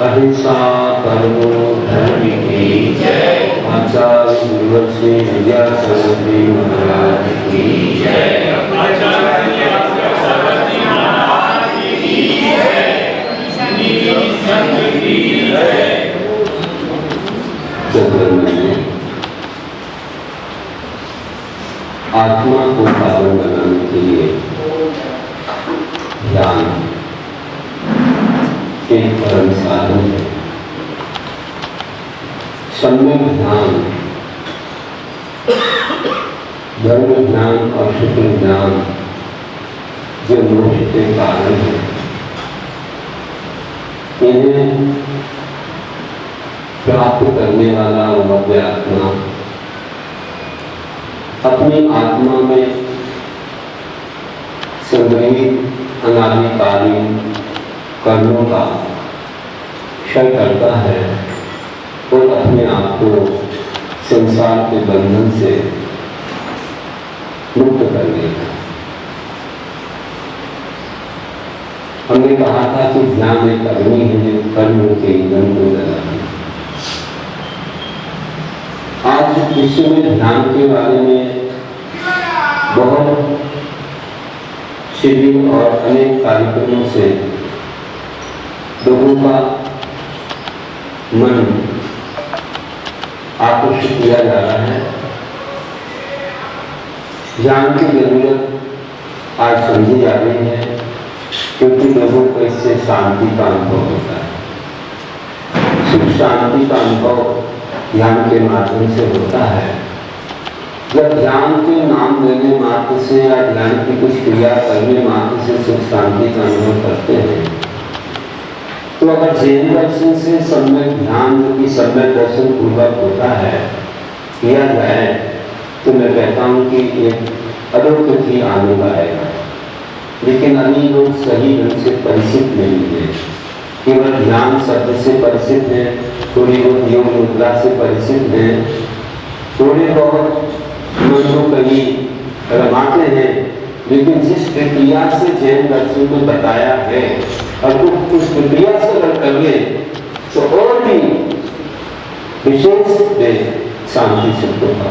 अहिंसा परमो धर्म की जय। आचार्य गुरुवर्षी विद्यासागर जी महाराज की जय। आचार्य सरस्वती महाराज की जय। संत की जय। आत्मा को पावन बनाने के लिए ध्यान एक परम साधन है। सम्यक ध्यान, धर्म ध्यान और शुक्र ध्यान जो मोक्ष के कारण है, इन्हें प्राप्त करने वाला भव्य आत्मा अपनी आत्मा में संग्रहित अनादिकालीन कर्मों का क्षय करता है और अपने आप को संसार के बंधन से मुक्त कर देता है। हमने कहा था कि ध्यान एक अग्नि है जो कर्म के ईंधन को जलाती है। आज विश्व में ध्यान के बारे में बहुत शिविर और अनेक कार्यक्रमों से लोगों का मन आकर्षित किया जा रहा है। ध्यान की जरूरत आज समझी जा रही है क्योंकि लोगों को इससे शांति का अनुभव होता है। सुख शांति का अनुभव ध्यान के माध्यम से होता है। जब ध्यान के नाम लेने मात्र से या ध्यान की कुछ क्रिया करने मात्र से सुख शांति का अनुभव करते हैं, तो अगर जैन दर्शन से सम्यक ध्यान जो कि सम्यक दर्शन पूर्वक होता है किया जाए तो मैं कहता हूँ कि एक अलौकिक ही आनंद आएगा। लेकिन अभी लोग सही ढंग से परिचित नहीं है, केवल ध्यान शब्द से परिचित है, थोड़ी बहुत योग मुद्रा से परिचित है, थोड़े बहुत मन को कहीं रमाते हैं, लेकिन जिस प्रक्रिया से जैन दर्शन में बताया है और उस प्रक्रिया से अगर कर ले तो और भी विशेष शांति सुख होगा।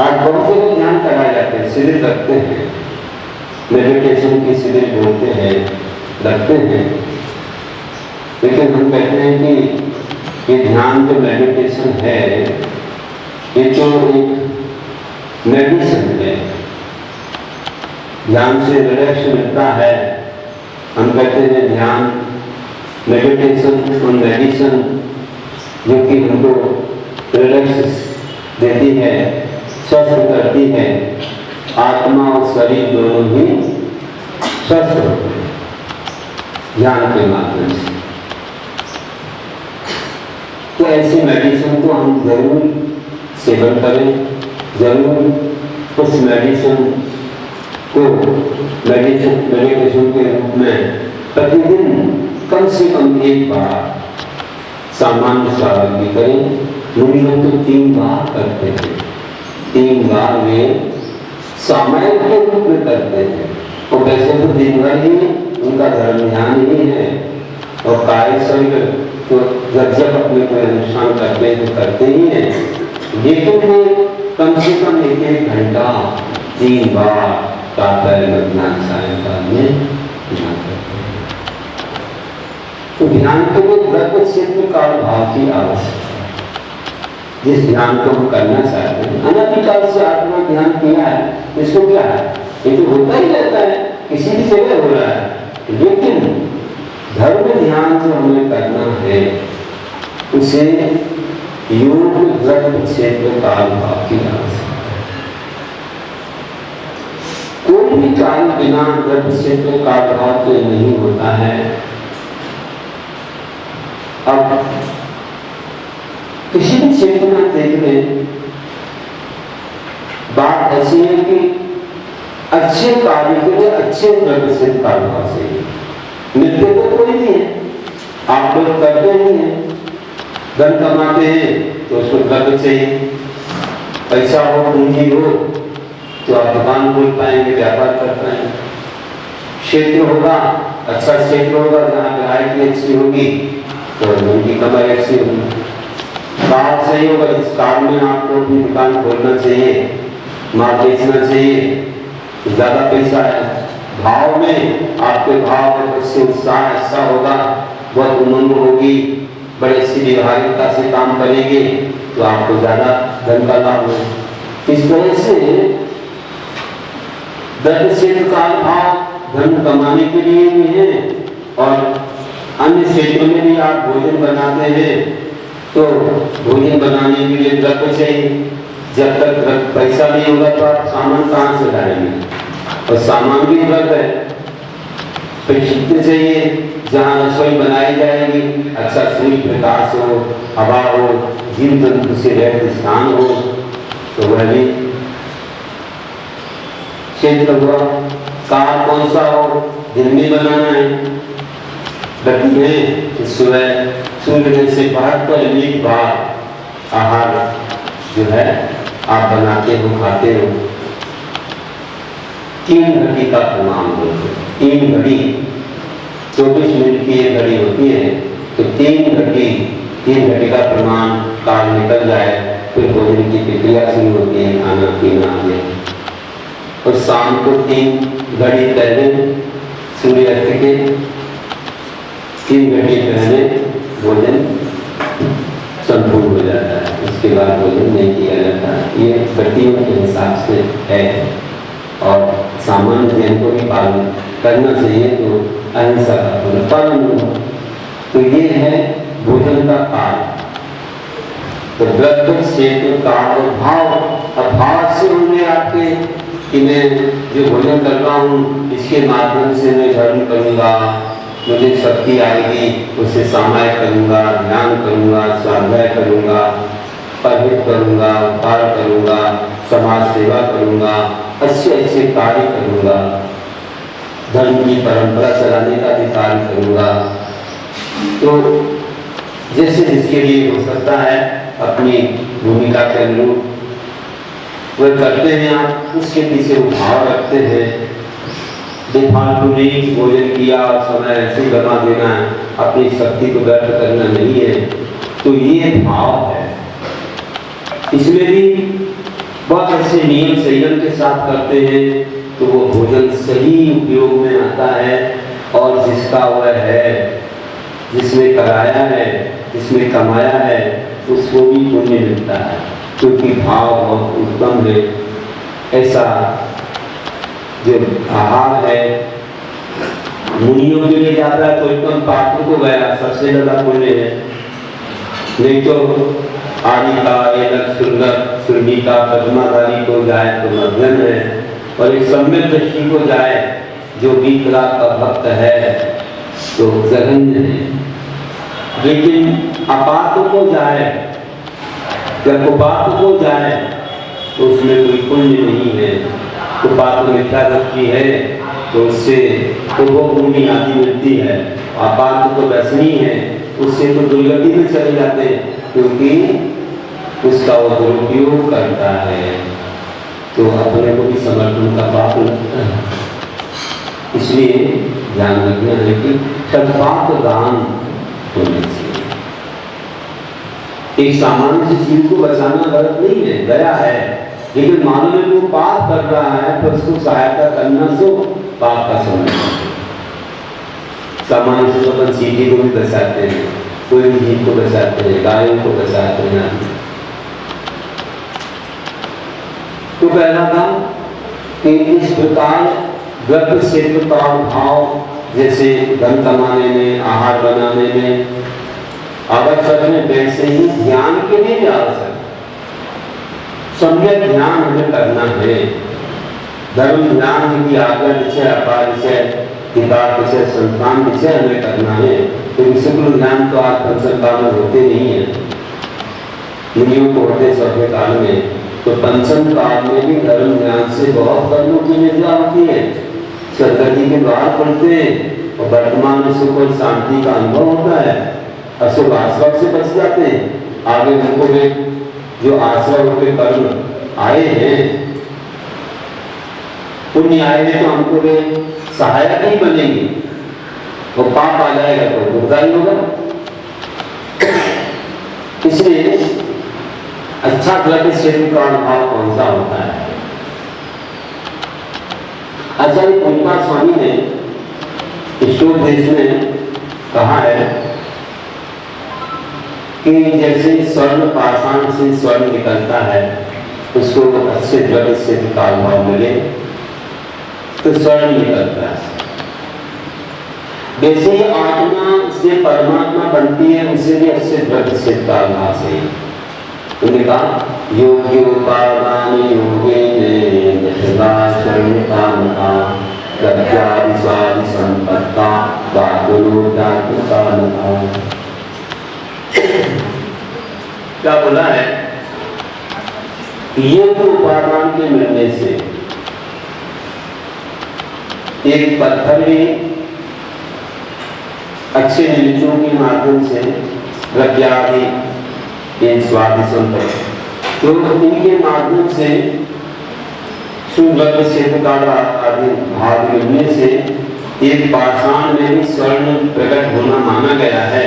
आज बहुत से ध्यान कराए जाते हैं, शिविर रखते हैं, मेडिटेशन की शिविर बोलते हैं, रखते हैं, लेकिन हम कहते हैं कि ये ध्यान जो मेडिटेशन है ये तो एक मेडिसिन है। ध्यान से रिलैक्स मिलता है। हम कहते हैं ध्यान मेडिटेशन और मेडिसिन जो कि हमको रिलैक्स देती है, स्वस्थ करती है। आत्मा और शरीर दोनों ही स्वस्थ होते हैं। ध्यान के माध्यम से। तो ऐसे मेडिसिन को हम जरूर सेवन करें, जरूर उस मेडिसिन को मेडिटेशन के रूप में प्रतिदिन कम से कम एक बार सामान्य स्वाभाविक करें। मुनि लोग तो 3 बार करते थे, 3 बार वे सामायिक के रूप में करते थे। और वैसे तो दिन भर ही उनका धर्म ध्यान ही है और काय शरीर तो जब अपने कोई अनुष्ठान करते हैं तो करते ही हैं, लेकिन वे कम से कम 1 घंटा 3 बार प्रातः मध्याह्न सायंकाल में ध्यान करते हैं। तो ध्यान के लिए व्रत क्षेत्र काल भाव की आवश्यकता है। जिस ध्यान को हम करना चाहते हैं, अनादिकाल से आपने ध्यान किया है, इसको क्या है, ये तो होता ही रहता है, किसी भी जगह हो रहा है। लेकिन धर्म ध्यान जो हमें करना है उसे योग व्रत क्षेत्र काल भाव की आवश्यकता है। कोई भी कार्य बिना व्रत क्षेत्र काल भाव के नहीं होता है। अब किसी भी क्षेत्र में देख लें, बात ऐसी है कि अच्छे कार्य के लिए अच्छे व्रत से काल भाव चाहिए। मिलते तो कोई नहीं है, आप लोग करते ही हैं, धन कमाते हैं तो उसको व्रत चाहिए, पैसा हो पूंजी हो तो आप दुकान खोल पाएंगे, व्यापार कर पाएंगे। क्षेत्र होगा, अच्छा क्षेत्र होगा जहाँ ग्राहक की अच्छी होगी तो उनकी कमाई अच्छी होगी। कार सही होगा, जिस कार में आपको अपनी दुकान खोलना चाहिए, माल बेचना चाहिए, ज्यादा पैसा है। भाव में आपके भाव से उत्साह ऐसा होगा, बहुत उमंग होगी, बड़े अच्छी व्यवहारिकता से काम करेंगे तो आपको ज्यादा धन का लाभ हो। इस तरह से व्रत क्षेत्र का भाव धन कमाने के लिए भी है और अन्य क्षेत्रों में भी आप भोजन बनाते हैं तो भोजन बनाने के लिए व्रत चाहिए। जब तक पैसा नहीं होगा तो आप सामान कहाँ से लाएंगे, और सामान भी व्रत है। प्रशिक्षण चाहिए, जहाँ रसोई बनाई जाएगी अच्छा सूर्य प्रकाश हो, हवा हो, जीव जंतु से रहित स्थान हो, तो वह भी क्षेत्र हुआ। कार कौन सा हो, दिन में बनाना है, गति में सुबह सूर्य से पहर पर 1 बार आहार जो है आप बनाते हो, खाते हो। 3 घड़ी का प्रमाण होता है, 3 घड़ी 24 मिनट की एक घड़ी होती है, तो 3 घड़ी का प्रमाण काल निकल जाए फिर भोजन की प्रक्रिया शुरू होती है, खाना पीना आदि। और शाम को 3 घड़ी पहले सूर्यास्त के 3 घड़ी पहले भोजन संपूर्ण हो जाता है, उसके बाद भोजन नहीं किया जाता। ये घटियों के हिसाब से है और सामान्य नियम को भी पालन करना चाहिए, तो अहिंसा का पालन हो। तो ये है भोजन का काल। तो व्रत क्षेत्र काल और भाव से उन्हें आपके कि मैं जो भोजन कर रहा हूँ इसके माध्यम से मैं धर्म करूँगा, मुझे शक्ति आएगी, उससे सामायिक करूँगा, ध्यान करूँगा, स्वाध्याय करूँगा, पठित करूँगा, उपकार करूँगा, समाज सेवा करूँगा, अच्छे कार्य करूँगा, धर्म की परंपरा चलाने का भी कार्य करूँगा। तो जैसे जिसके लिए हो सकता है अपनी भूमिका के अनुरूप वह करते हैं, आप उसके पीछे भाव रखते हैं। बेफालतू नहीं भोजन किया और समय ऐसे गवा देना है, अपनी शक्ति को व्यर्थ करना नहीं है, तो ये भाव है। इसमें भी बहुत ऐसे नियम संयम के साथ करते हैं तो वो भोजन सही उपयोग में आता है और जिसका वह है, जिसमें कराया है, जिसमें कमाया है, उसको भी पुण्य मिलता है, क्योंकि भाव बहुत उत्तम है। ऐसा जो आहार है मुनियों के लिए जाता है तो एकदम पात्र को गया सबसे ज्यादा पुण्य है, नहीं तो आदिका सुरभिका पद्माधारी को जाए तो मध्यम है, और एक सम्यक दृष्टि को जाए जो विकरा का भक्त है तो जघन्य है। लेकिन अपात को जाए जब कुपात को जाए तो उसमें कोई पुण्य नहीं है। कुपात मिथ्या दृष्टि है तो उससे भूमि आदि मिलती है। अपात तो वैसनी है, उससे तो दुर्गति में चले जाते हैं क्योंकि उसका वो दुरुपयोग करता है तो अपने को भी समर्थन का पाप लगता है। इसलिए ध्यान रखना है कि सद्भाव दान होना चाहिए। एक सामान्य सी चीज को बचाना गलत नहीं है, दया है, लेकिन मानव में वो पाप कर रहा है तो उसको सहायता करना तो पाप का समझ। सामान्य से अपन चीटी को भी बचाते हैं, कोई भी जीव को बचाते हैं, गायों को बचाते हैं। तो पहला था कि इस प्रकार द्रव्य क्षेत्र का भाव जैसे धन कमाने में, आहार बनाने में आवश्यक है, वैसे ही ध्यान के लिए भी आवश्यक। सम्यक ध्यान हमें करना है। धर्म ध्यान है कि आगे विषय, अपार विषय, किताब विषय, संतान विषय हमें करना है। क्योंकि शुक्ल ध्यान तो आज पंचम काल में होते नहीं है, मुनियों को होते चौथे काल में। तो पंचम काल में भी धर्म ध्यान से बहुत कर्मों की निद्रा होती है, सदगति के द्वार खुलते हैं और वर्तमान में सुख और शांति का अनुभव होता है। अशुभ आश्रय से बच जाते हैं। आगे उनको वे जो आश्रय होते कर्म आए हैं, पुण्य आए हैं, तो हमको वे सहायक नहीं बनेंगे। वो पाप आ जाएगा तो दुर्दाई होगा। इसलिए अच्छा द्रव्य क्षेत्र का अनुभव कौन सा होता है? आचार्य पुष्पा स्वामी ने ईश्वरोपदेश में कहा है कि जैसे स्वर्ण पाषाण से स्वर्ण निकलता है, उसको अच्छे द्रव्य क्षेत्र का अनुभव मिले तो स्वर्ण निकलता है। वैसे ही आत्मा से परमात्मा बनती है, उसे भी अच्छे द्रव्य क्षेत्र का अनुभव से उन्होंने कहा योग्योपादान योगेन दशदा शरणिकामता लज्जादि स्वादि संपत्ता बाकुलोदात्मकामता। क्या बोला है? योग उपादान के मिलने से एक पत्थर में अच्छे निमित्तों के माध्यम से द्रव्यादि स्वादि संपत्ति, तो इनके माध्यम से सुलभ क्षेत्र का आदि भाग मिलने से एक पाषाण में भी स्वर्ण प्रकट होना माना गया है।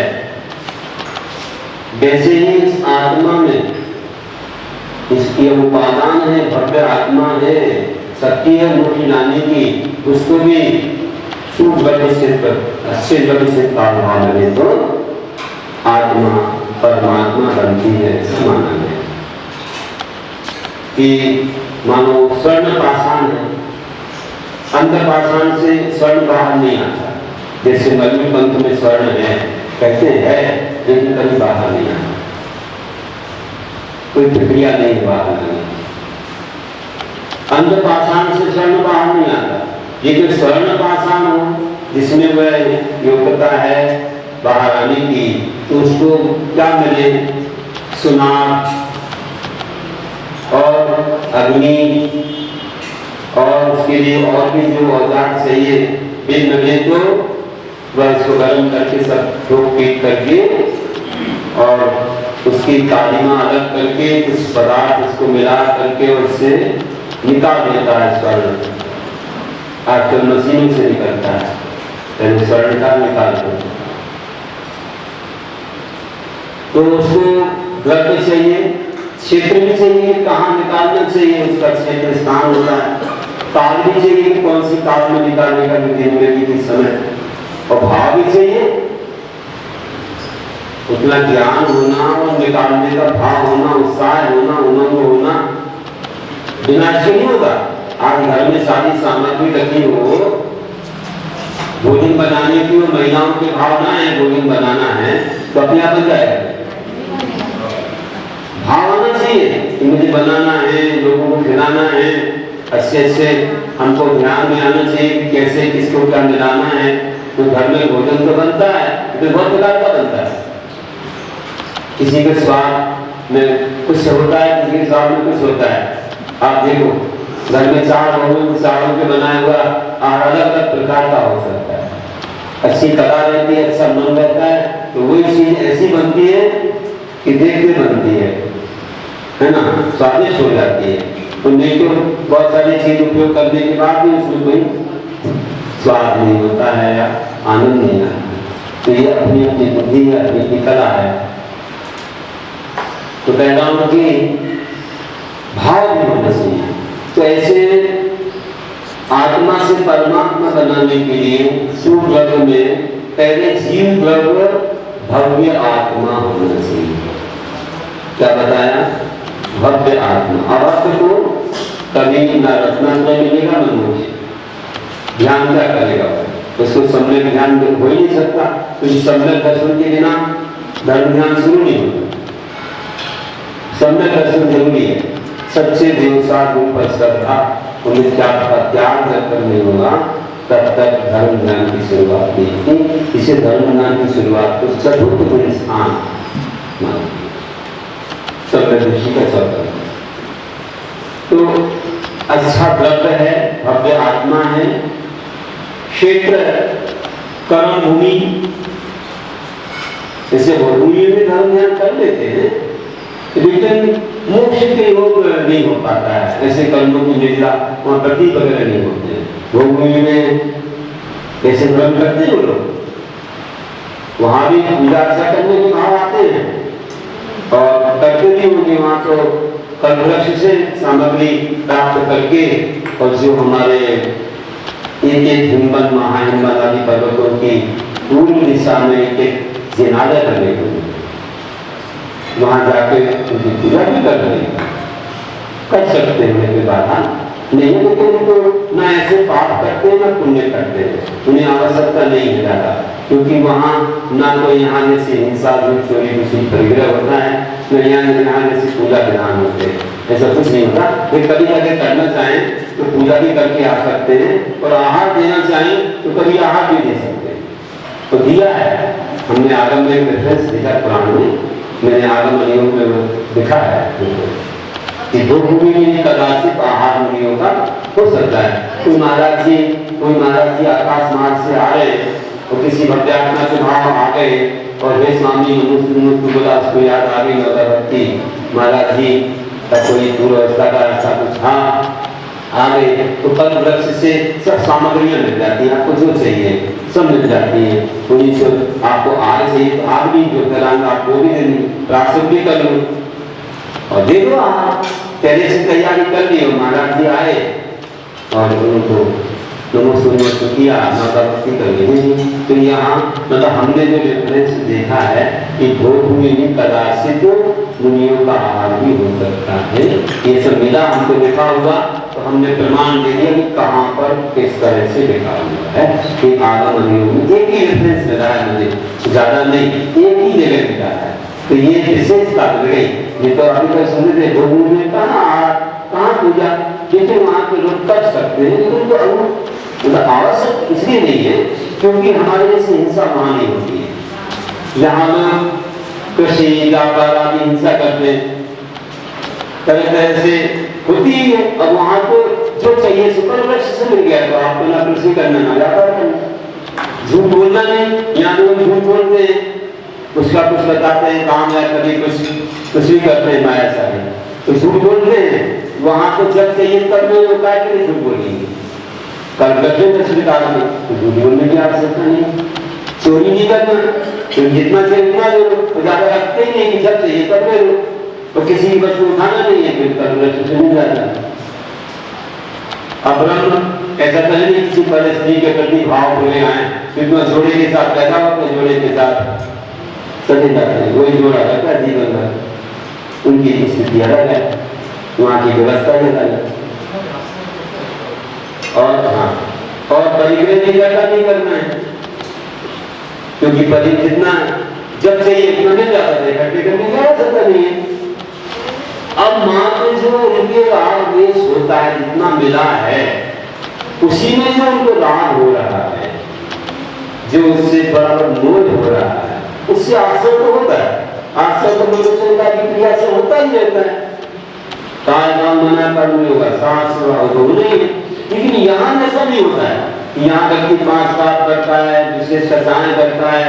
वैसे ही इस आत्मा में इसकी उपादान है, भव्य आत्मा है, शक्ति है मुक्ति लाने की, उसको भी सुलभ क्षेत्र अच्छे द्रव्य क्षेत्र का भाव मिले तो आत्मा परमात्मा बनती है। माना है कि मानो स्वर्ण पाषाण है, अंदर पाषाण से स्वर्ण बाहर नहीं आता। जैसे मल्ली पंथ में स्वर्ण है कहते हैं, लेकिन कभी बाहर नहीं आता, कोई प्रक्रिया नहीं बाहर नहीं। अंदर पाषाण से स्वर्ण बाहर नहीं आता, लेकिन स्वर्ण पाषाण हो जिसमें वह योग्यता है बाहर आने की, तो उसको क्या मिले? सुनार और अग्नि और उसके लिए और भी जो औजार चाहिए वे मिले तो वह इसको गर्म करके सब ठोक पीट करके और उसकी तालीमा अलग करके कुछ पदार्थ उसको मिला करके उससे निकाल देता है स्वर्ण। आजकल मशीनों से निकलता है, पहले स्वर्ण का निकाल देता। तो उसको द्रव्य चाहिए, क्षेत्र भी चाहिए, कहाँ निकालना चाहिए उसका क्षेत्र स्थान होता है। काल भी चाहिए, कौन सी काल में निकालने का दिन में किस समय, और भाव भी चाहिए, उतना ज्ञान होना और निकालने का भाव होना, उत्साह होना, उमंग होना, बिना इसके नहीं होगा। आज घर में सारी सामग्री रखी हो, भोजन बनाने की और महिलाओं के भावना है भोजन बनाना है, तो अपने आप बन जाएगा। भाव आना चाहिए कि मुझे बनाना है, लोगों को खिलाना है, अच्छे अच्छे हमको ध्यान में आना चाहिए कि कैसे किसको क्या मिलाना है, तो घर में भोजन तो बनता है, तो बहुत प्रकार का बनता है। किसी के स्वाद में कुछ होता है, किसी के स्वाद में कुछ होता है। आप देखो घर में चावलों के बनाया हुआ अलग अलग प्रकार का हो सकता है। अच्छी कला रहती है, अच्छा मन रहता है, तो वही चीज ऐसी बनती है कि देखते बनती है ना, स्वादिष्ट हो जाती है। तो नहीं तो बहुत सारी चीज उपयोग करने के बाद भी उसमें कोई स्वाद नहीं होता है या आनंद नहीं आता। तो ये अपनी अपनी बुद्धि है, अपनी अपनी कला है। तो कह रहा हूं कि भाव भी होना चाहिए। तो ऐसे आत्मा से परमात्मा बनाने के लिए सूर्य ग्रह में पहले जीव ग्रह भव्य आत्मा होना चाहिए। क्या बताया? भव्य आत्मा। अवश्य को कभी न रत्नात्रय मिलेगा न मोक्ष। ध्यान क्या करेगा? उसको सम्यक ध्यान हो ही नहीं सकता, क्योंकि सम्यक दर्शन के बिना धर्म ध्यान शुरू नहीं होता। सम्यक दर्शन जरूरी है। सच्चे देवता पर श्रद्धा उन्हें त्याग जब तक नहीं होगा तब तक धर्म ज्ञान की शुरुआत नहीं होती। इसे धर्म ज्ञान की शुरुआत को चतुर्थ गुण स्थान ऋषि का चौथा। तो अच्छा द्रव्य है, भव्य आत्मा है, क्षेत्र कर्म भूमि, इसे भूमि में धर्म ज्ञान कर लेते हैं, लेकिन मोक्ष के योग नहीं हो पाता है। ऐसे कर्मों की निद्रा वहां प्रति वगैरह नहीं होते। भूमि में ऐसे कर्म करते हैं लोग, वहां भी पूजा अर्चा करने के भाव आते हैं और करते भी होंगे। वहां तो कल्पवृक्ष से सामग्री प्राप्त करके और जो हमारे एक एक हिमबन महाहिमबन आदि पर्वतों की पूर्व दिशा में एक जिनालय बने हुए, वहां जाके उनकी पूजा भी कर सकते हैं। के बाद नहीं लेकिन तो ना ऐसे पाप करते हैं ना पुण्य करते हैं, उन्हें आवश्यकता नहीं है ज्यादा, क्योंकि वहां ना तो यहाँ जैसे हिंसा चोरी दूसरी परिग्रह होता है, न यहाँ जैसे पूजा विधान होते हैं, ऐसा कुछ नहीं होता। वे कभी अगर करना चाहें तो पूजा भी करके आ सकते हैं, और आहार देना चाहें तो कभी आहार भी दे सकते हैं। तो दिया है हमने आगम में रेफरेंस दिया पुराण में, मैंने आगम नियोग में लिखा है कि दो भूमि में कदाचित आहार मुनियों का हो सकता है। कोई महाराज जी आकाश मार्ग से आ रहे और किसी भक्त्यात्मा के भाव आ गए और वे स्वामी मुझको बोला, उसको याद आ गई अगरबत्ती, महाराज जी का कोई पूर्वस्था का ऐसा कुछ हाँ आ गए, तो कल वृक्ष से सब सामग्रियां मिल जाती हैं, आपको जो चाहिए सब मिल जाती है। थोड़ी सी आपको आग चाहिए तो आग भी जो कराएंगे आपको भी देनी, प्राश्चित भी कर लो और दे दो। आप पहले से तैयारी कर ली, महाराज जी आए और उनको नमस्ते किया, नवरात्रि कर ली। तो यहाँ मतलब हमने जो रेफरेंस देखा है कि भोगभूमि में कदाचित मुनियों का आहार भी हो सकता है, ये सब मिला हमको लिखा हुआ, तो हमने प्रमाण दे दिया कि कहाँ पर किस तरह से लिखा हुआ है कि आगम अनुयोग में एक ही रेफरेंस मिला है मुझे, ज्यादा नहीं, एक ही जगह मिला है। तो ये विशेष बात गई। ये तो अभी तक सुनते थे भोगभूमि में कहाँ पूजा, क्योंकि वहाँ के लोग कर सकते हैं, लेकिन तो आवश्यक इसलिए नहीं है क्योंकि हमारे जैसे हिंसा वहां नहीं होती है। जहां लोग कृषि व्यापार आदि हिंसा करते हैं तरह तरह से होती है। अब वहां तो जो चाहिए सुपर वृक्ष से मिल गया, तो आपको ना कृषि करना ना व्यापार करना, झूठ बोलना नहीं। यहाँ लोग झूठ बोलते हैं, उसका कुछ बताते हैं काम या कभी कुछ भी करते हैं माया सारे, तो झूठ बोलते हैं। वहां तो जब चाहिए तब नहीं होता है कि झूठ बोलेंगे, कल करते हैं स्वीकार में, तो झूठ बोलने की आवश्यकता नहीं। चोरी नहीं करना, तो जितना चाहिए उतना दे लो, तो ज्यादा रखते ही नहीं कि जब चाहिए तब ले लो, तो किसी की वस्तु उठाना नहीं है, फिर कल से मिल जाता। अब ऐसा तो नहीं किसी परिस्थिति के प्रति भाव भूले आए, क्योंकि जोड़े के साथ पैदा होते, जोड़े के साथ सटे जाते हैं, वही जोड़ा रहता है जीवन भर। उनकी स्थिति अलग है, वहाँ की व्यवस्था अलग है। और हाँ, और परिग्रह नहीं करना है, क्योंकि परिग्रह जितना जब चाहिए उतना मिल जाता है, इकट्ठे करने की आवश्यकता नहीं है। अब मात्र जो उनके राग देश होता है, जितना मिला है उसी में जो उनको राग हो रहा है, जो उससे बराबर मोह हो रहा है, उससे आश्रय तो होता है। आश्रय तो मनुष्य का क्रिया से होता ही रहता है। काम मना कर्म होगा, सांस हो नहीं। लेकिन यहाँ ऐसा नहीं होता है। यहाँ व्यक्ति 5 पाप करता है, विशेष कथाएं करता है,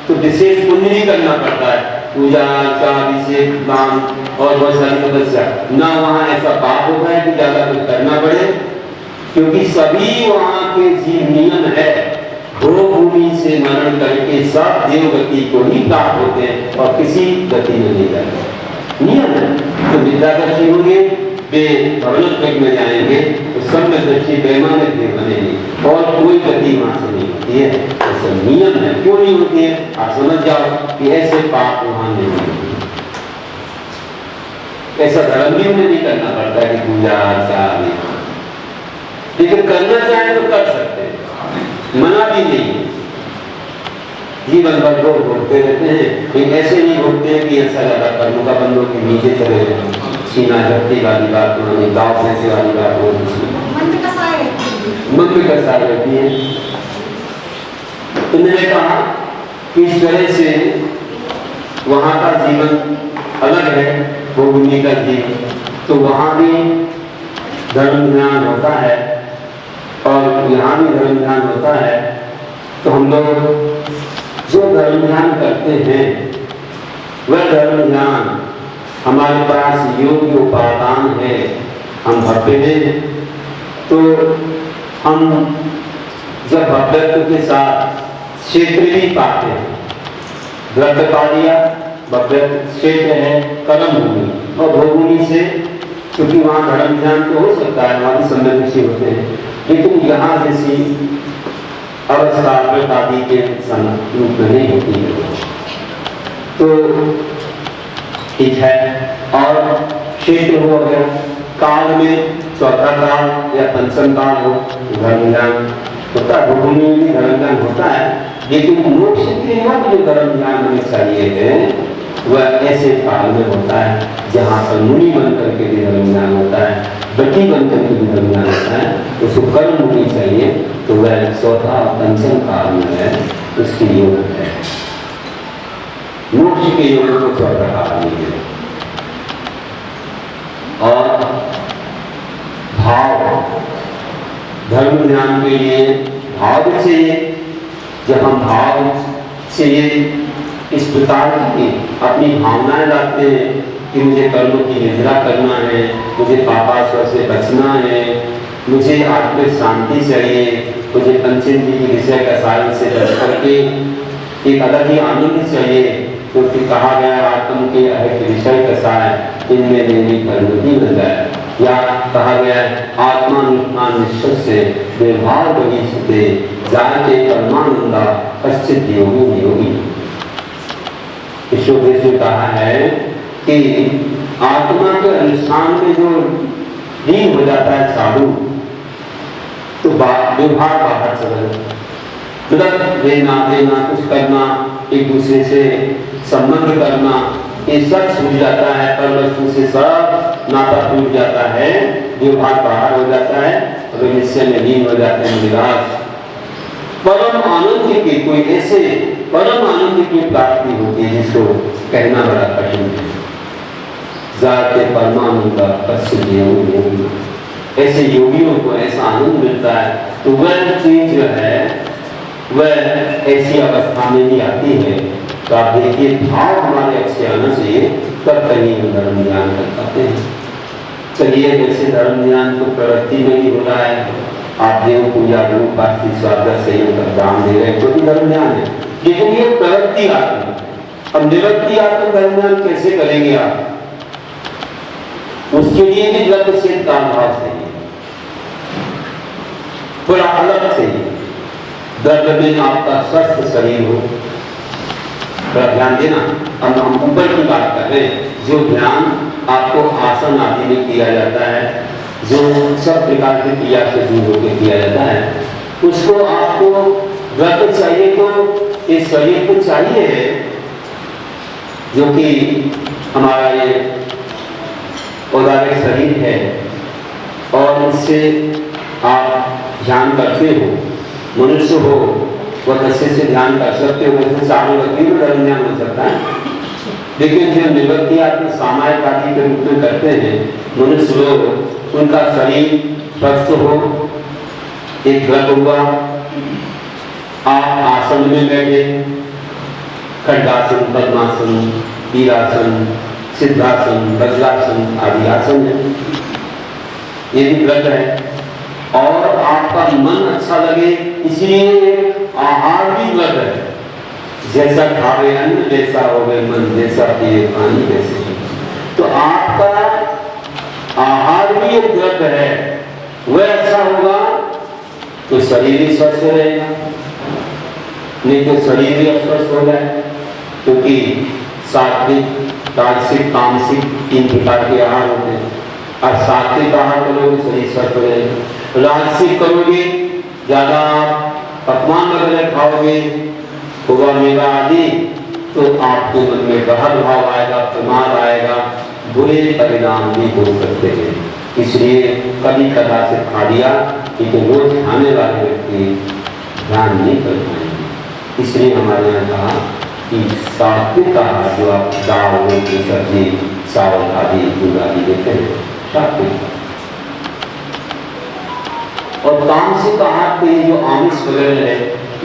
तो विशेष पुण्य नहीं करना पड़ता है। पूजा अर्चा, अभिषेक, दान और बहुत सारी तपस्या ना, वहाँ ऐसा पाप होता है कि ज्यादा कुछ करना पड़े, क्योंकि सभी वहाँ के जीव नियम है। भूमि से मरण करके सब देव गति को ही प्राप्त होते हैं और किसी गति में नहीं जाते। नियम है। तो विद्यादर्शी होंगे, वे भवनोत्तक में जाएंगे, तो सब में दृष्टि वैमानिक देव बनेंगे और कोई गति वहां से नहीं होती है। ऐसा नियम है। क्यों नहीं होती है? आप समझ जाओ कि ऐसे पाप वहां नहीं होते। ऐसा धर्म भी उन्हें नहीं करना पड़ता कि पूजा अर्चा नहीं, लेकिन करना चाहे तो कर सकते हैं, मना भी नहीं है। जीवन भर लोग भोगते रहते हैं, लेकिन ऐसे नहीं भोगते हैं कि ऐसा ज्यादा कर्मों का बंदों के नीचे चले जाए। सीना झपटी वाली बात, उन्होंने गाँव भैंसे वाली बात हो, मन में कसाई रहती है। उन्होंने कहा कि इस तरह से वहाँ का जीवन अलग है, भूमि का जीवन, तो वहाँ भी धर्म ध्यान होता है और यहाँ भी धर्म ध्यान होता है। तो हम लोग जो धर्म ध्यान करते हैं वह धर्म ध्यान हमारे पास योग्य उपादान है, हम भव्य हैं, तो हम जब भव्यत्व के साथ क्षेत्र भी पाते हैं, द्रव्य पा लिया, भव्य क्षेत्र है कर्म भूमि, और भूमि से क्योंकि वहाँ धर्म ध्यान तो हो सकता है, वहाँ भी संवेदनशील होते हैं, लेकिन यहाँ जैसी अवस्था आदि के रूप में नहीं होती है। तो ठीक है। और क्षेत्र हो गया, काल में चौथा काल या पंचम काल हो, धर्म ध्यान होता है, भूमि में भी धर्म ध्यान होता है, लेकिन मोक्ष के लिए जो धर्म ध्यान हमें चाहिए है वह ऐसे काल में होता है जहाँ पर मुनि बन करके भी धर्म ध्यान होता है, बटी बन करके भी धर्म ध्यान होता है। उसको कर्म मुनि चाहिए तो वह चौथा पंचम काल में है, उसकी योग है। मोक्ष के योग को चौथा काल में है। और भाव, धर्म ध्यान के लिए भाव चाहिए। जब हम भाव से इस प्रकार की अपनी भावनाएं लाते हैं कि मुझे कर्मों की निद्रा करना है, मुझे पापाचार से बचना है, मुझे आत्मिक शांति चाहिए, मुझे पंचम जी की विषय का साधन से बच करके एक अलग ही आनंद चाहिए, क्योंकि कहा गया आत्म के अहित विषय कसाय इनमें मेरी परिणति बन जाए, या कहा गया आत्मानुष्ठान निश्चय से व्यवहार बनी सुते जाते परमानंदा पश्चित योगी योगी। ईश्वर ने कहा है कि आत्मा के अनुष्ठान में जो लीन हो जाता है साधु, तो व्यवहार बाहर चला जाता, मतलब लेना देना कुछ करना, एक दूसरे से संबंध करना, ये सब छूट जाता है, पर वस्तु से सब नाता टूट जाता है, व्यवहार बाहर हो जाता है और निश्चय में लीन हो जाते हैं निराश। परम आनंद की कोई ऐसे परम आनंद की प्राप्ति होती है जिसको कहना बड़ा कठिन है। जाते परमानंद योगी, ऐसे योगियों को ऐसा आनंद मिलता है, तो वह चीज जो है वह ऐसी अवस्था में ही आती है। तो आप देखिए भाव हमारे अच्छे आना चाहिए, तब कहीं हम धर्म ध्यान कर पाते हैं। चलिए जैसे धर्म ध्यान तो प्रवृत्ति में ही हो रहा है, आप देव पूजा रूप पाठी स्वागत से दान दे रहे, तो भी धर्म ध्यान है, लेकिन ये प्रवृत्ति आत्म। अब निवृत्ति आत्म धर्म ध्यान कैसे करेंगे आप? उसके लिए भी द्रव्य से भाव चाहिए, थोड़ा अलग चाहिए। द्रव्य में आपका स्वस्थ शरीर हो, थोड़ा ध्यान देना। अब हम ऊपर की बात कर रहे हैं, जो ध्यान आपको आसन आदि में किया जाता है, जो सब प्रकार की क्रिया से दूर होकर किया जाता है, उसको आपको द्रव्य चाहिए, तो इस शरीर को चाहिए है जो कि हमारा ये औदारिक शरीर है, और इससे आप ध्यान करते हो, मनुष्य हो बहुत अच्छे से ध्यान कर सकते हो, वैसे चारों व्यक्ति में धर्म ध्यान हो सकता है। लेकिन जो निवृत्ति आत्म सामायिक आदि के रूप में करते हैं मनुष्य लोग, उनका शरीर स्वस्थ हो, एक व्रत हुआ, आप आसन में बैठे, खड्डासन, पद्मासन, वीरासन, सिद्धासन, वज्रासन आदि आसन है, ये भी व्रत है। और आपका मन अच्छा लगे इसलिए आहार भी व्रत है। जैसा खावे अन्न वैसा हो गए मन, जैसा पिए पानी वैसे। तो आपका आहार भी एक व्रत है, वह अच्छा होगा तो शरीर ही स्वस्थ रहेगा, नहीं तो शरीर भी अस्वस्थ हो जाए। क्योंकि सात्विक, तामसिक, तामसिक 3 प्रकार के आहार होते हैं। और सात्विक आहार करोगे शरीर स्वस्थ रहेगा, राजसिक करोगे ज्यादा पकवान वगैरह खाओगे, खोवा मेवा आदि, तो आपके मन में बहर भाव आएगा, प्रमाद आएगा, बुरे परिणाम भी हो सकते हैं। इसलिए कभी कदा से खा लिया, लेकिन रोज खाने वाले व्यक्ति ध्यान नहीं कर पाएंगे। इसलिए हमारे यहाँ कहा कि सात्विक आहार जो आप दाल, रोटी, सब्जी, चावल आदि, दूध आदि देते हैं, सात्विक। और तामसिक आहार के जो आमिष वगैरह है,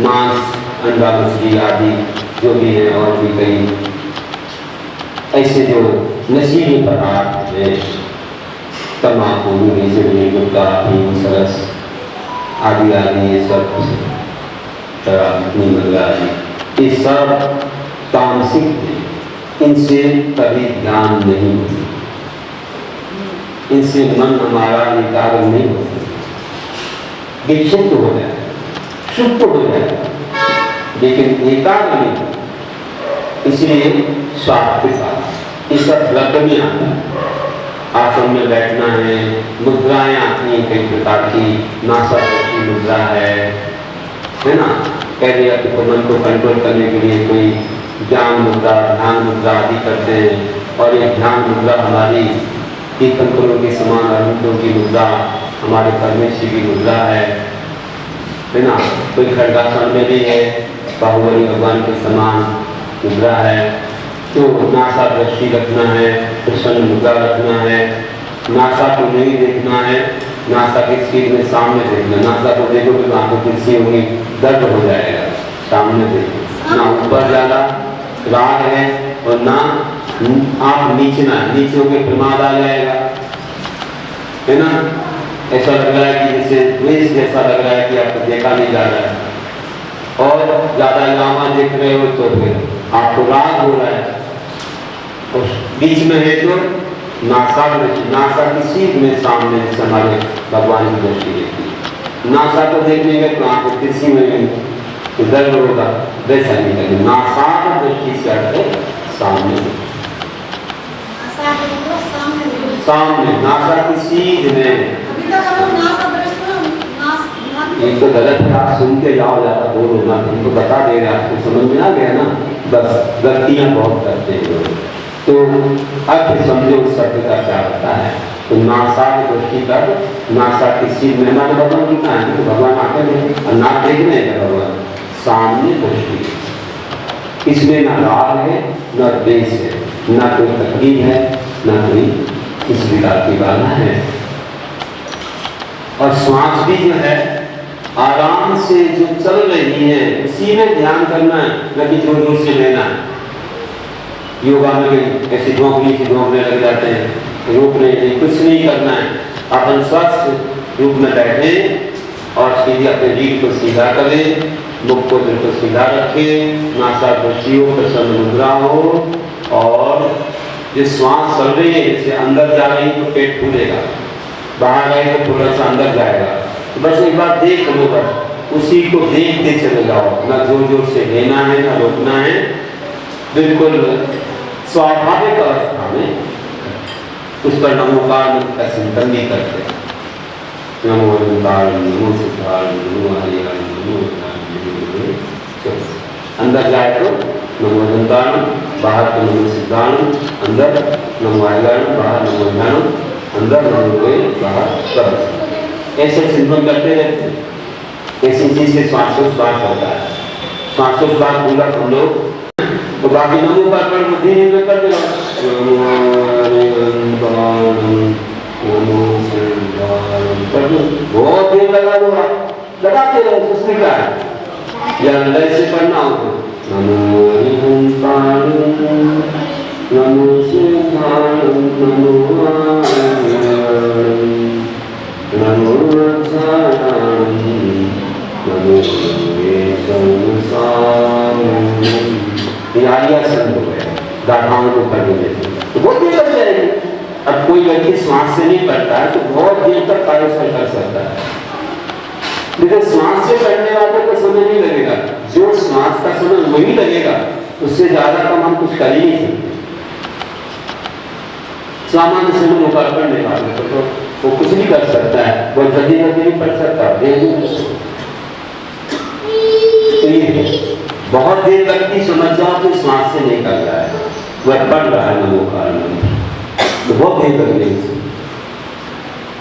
मांस, अंडा, मछली आदि जो भी है, और भी कई ऐसे जो नशीले पदार्थ हैं, तम्बाकू, गुटखा, अफीम, सरस आदि आदि, ये सब शराब, नीमक आदि, ये सब तामसिक है। इनसे कभी ध्यान नहीं होता, इनसे मन हमारा एकाग्र नहीं होता, विक्षिप्त हो जाए, शुद्ध हो जाए, लेकिन एकाग्र नहीं होता। इसलिए सात्विक इस सब व्रत में आता है। आसन में बैठना है, मुद्राएं आती हैं कई प्रकार की, नासादृष्टि मुद्रा है ना, कह दिया कि मन को कंट्रोल करने के लिए कोई ज्ञान मुद्रा, ध्यान मुद्रा आदि करते हैं। और ये ध्यान मुद्रा हमारी तीर्थंकरों के समान, अरुणों की मुद्रा, हमारे परमेश्वर की मुद्रा है ना। कोई खड्गासन में भी है, बाहुबली भगवान के समान मुद्रा है। तो नासा दृष्टि रखना है, प्रसन्न मुद्रा रखना है, नासा को नहीं देखना है, नासा के सीध में सामने देखना। नासा को देखोगे तो आंखों की सी होगी, दर्द हो जाएगा, सामने देखो, ना ऊपर ज्यादा राग है और ना आप नीचे, ना नीचे होकर प्रमाद आ जाएगा, है ना। ऐसा लग रहा है कि जैसे द्वेष जैसा लग रहा है कि आपको देखा नहीं जा रहा है, और ज्यादा लामा देख रहे हो तो फिर आपको राग हो रहा है। और बीच में है तो नासा की सीध में सामने हमारे भगवान की दृष्टि देखती है। नासा को देखने में तो आपको किसी में दर्द होगा, वैसा नहीं करेंगे। नासा दृष्टि से आते सामने, सामने नासा की सीध में। एक तो गलत है, आप सुन के जाओ, ज्यादा बोलो ना, तुमको बता दे रहे, आपको समझ में आ गया ना। बस गलतियां बहुत करते हैं लोग, तो अर्थ समझो उस शब्द का क्या होता है। तो नासा की दृष्टि कर, नासा की सीध में हमारे भगवान की कहा है, तो भगवान आते हैं और ना देखने का भगवान सामने दृष्टि। इसमें ना राग है, न द्वेष है, ना कोई तकलीफ है, ना कोई इस प्रकार की बाधा है। और श्वास भी जो है आराम से जो चल रही है उसी में ध्यान करना है, न कि जोर जोर से लेना है। योगा में ऐसे झोंकने से झोंकने लग जाते हैं, रोकने से कुछ नहीं करना है। अपन स्वस्थ रूप में बैठे और सीधे अपने रीढ़ को सीधा करें, मुख को बिल्कुल सीधा रखें, नासा दृष्टि हो, प्रसन्न मुद्रा हो, और जो श्वास चल रही है जैसे अंदर जा रही है तो पेट फूलेगा, बाहर आए तो थोड़ा सा अंदर जाएगा। तो बस एक बार देख लो, बस उसी को देखते चले जाओ, ना जोर जोर से लेना है ना रोकना है, बिल्कुल स्वाभाविक अवस्था में उस पर नमोकार का चिंतन भी करते हैं। नमो ओंकार, नमो सिद्धार्थ, नमो हरिहर, नमो अंदर जाए तो नमो ओंकार, बाहर तो नमो सिद्धार्थ, अंदर नमो हरिहर, बाहर नमो ध्यान, अंदर नमो बाहर सब। ऐसे चिंतन करते रहते हैं, ऐसी चीज से श्वासोच्छ्वास होता है। श्वासोच्छ्वास पूरा हम लोग तो बाकी नमो का पर बुद्धि में कर देगा बहुत देर लगा दो लगाते रहो उसमें क्या है या लय से पढ़ना हो नमो नमो गाठाओं को करने देते तो बहुत देर लग जाएगी। अब कोई व्यक्ति श्वास से नहीं पढ़ता है तो बहुत देर तक कार्यशल कर सकता है, लेकिन श्वास से पढ़ने वाले को समय नहीं लगेगा, जो श्वास का समय वही लगेगा, उससे ज्यादा कम हम कुछ कर ही नहीं सकते। सामान्य समय लोकार्पण निकाल तो वो कुछ नहीं कर सकता है, वो जल्दी जल्दी नहीं पढ़ सकता, तो ये बहुत देर तक की समझ जाओ कि श्वास से नहीं कर रहा है, वह पढ़ रहा है नमो कारणम, तो बहुत देर तक नहीं,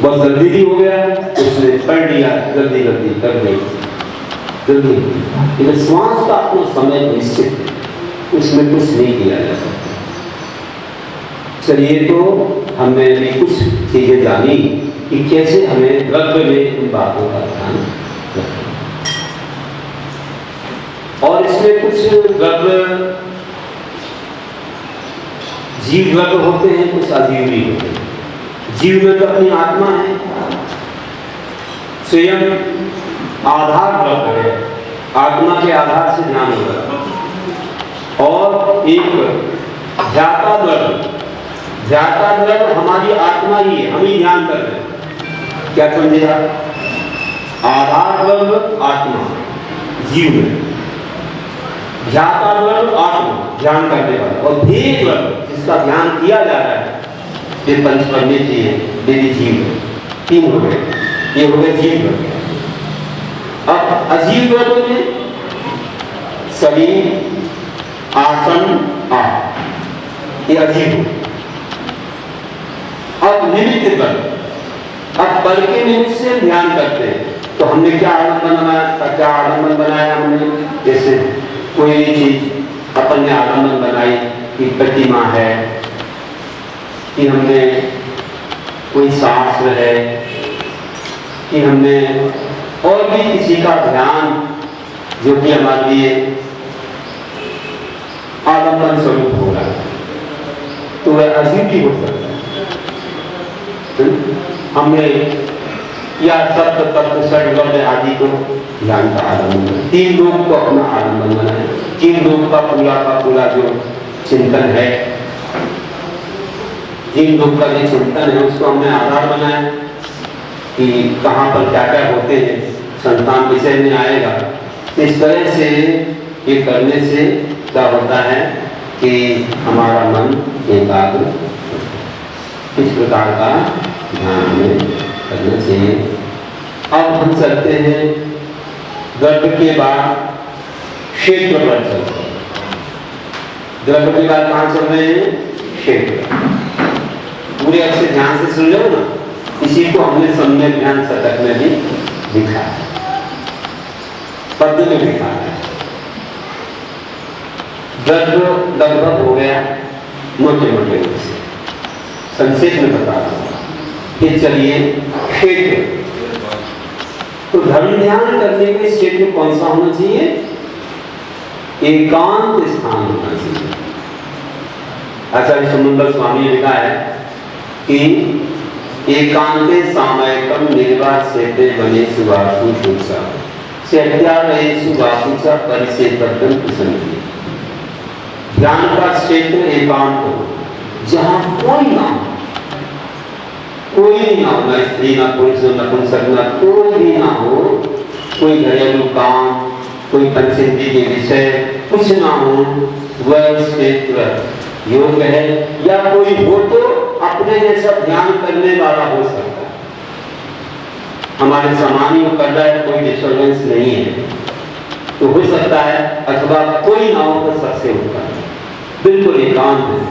बस जल्दी भी हो गया, उसने पढ़ लिया, जल्दी जल्दी कर दी जल्दी, लेकिन श्वास का अपना समय निश्चित है, उसमें कुछ नहीं किया जा सकता। चलिए तो हमने भी कुछ चीजें जानी कि कैसे हमें द्रव्य में इन बातों का ध्यान रखना, और इसमें कुछ द्रव्य जीव द्रव्य होते हैं, कुछ अजीव भी होते हैं। जीव में तो अपनी आत्मा है, स्वयं आधार द्रव्य है, आत्मा के आधार से ध्यान होगा, और एक ध्याता द्रव्य, ध्याता द्रव्य हमारी आत्मा ही है, हम ही ध्यान कर रहे हैं, क्या समझेगा? आधार द्रव्य आत्मा जीव में, ध्याता द्रव्य आत्मा ध्यान करने वाला, और ध्येय द्रव्य जिसका ध्यान किया जा रहा है, ये पंचकर्मी है, देवी जीव, तीन हो गए, ये हो गए जीव द्रव्य। अब अजीव द्रव्य में शरीर, आसन, आह, ये अजीव। अब निमित्त द्रव्य, अब बल के निमित्त से ध्यान करते हैं, तो हमने क्या आलम्बन बनाया हमने, जैसे कोई चीज अपन ने आलम्बन बनाई कि प्रतिमा है, कि हमने कोई शास्त्र है, कि हमने और भी किसी का ध्यान जो कि हमारे लिए आलम्बन स्वरूप हो रहा है, तो वह अजीब भी हो सकता है। हमने या सत्य तत्व षड्गम्य आदि को ध्यान का आलम्बन, तीन लोग को अपना आलम्बन बनाए, तीन लोग का पूरा जो चिंतन है, तीन लोग का जो चिंतन है उसको हमने आधार बनाया कि कहाँ पर क्या क्या होते हैं, संतान विषय में आएगा। इस तरह से ये करने से क्या होता है कि हमारा मन एकाग्र, इस प्रकार का ध्यान हमें करना चाहिए। अब हम चलते हैं द्रव्य के बाद क्षेत्र पर चलते हैं। द्रव्य के बाद कहाँ चल रहे हैं? क्षेत्र। पूरे अच्छे ध्यान से सुन लो ना, इसी को हमने सम्यक ध्यान शतक में भी लिखा है, पद में लिखा है। द्रव्य लगभग हो गया मोटे मोटे रूप से, संक्षेप में बता रहा हूं। फिर चलिए क्षेत्र। तो धर्म ध्यान करने के क्षेत्र कौन सा होना चाहिए? एकांत स्थान होना चाहिए। आचार्य सुमंगल स्वामी ने लिखा है कि एकांते सामयिकम निर्वाचेते बने सुवासु सूचा चैत्यालयेषु वासुचा परिसेतव्यं कुसंति। ध्यान का क्षेत्र एकांत हो, जहां कोई ना हो, कोई ना हो, ना स्त्री ना पुरुष ना नपुंसक ना कोई भी ना हो, कोई घरेलू काम, कोई पंचेंद्रिय के विषय कुछ ना हो, वह क्षेत्र योग है। या कोई हो तो अपने जैसा ध्यान करने वाला हो सकता है, हमारे समान ही कर रहा है, कोई डिस्टर्बेंस नहीं है तो हो सकता है, अथवा कोई ना हो तो सबसे होता है, बिल्कुल एकांत है।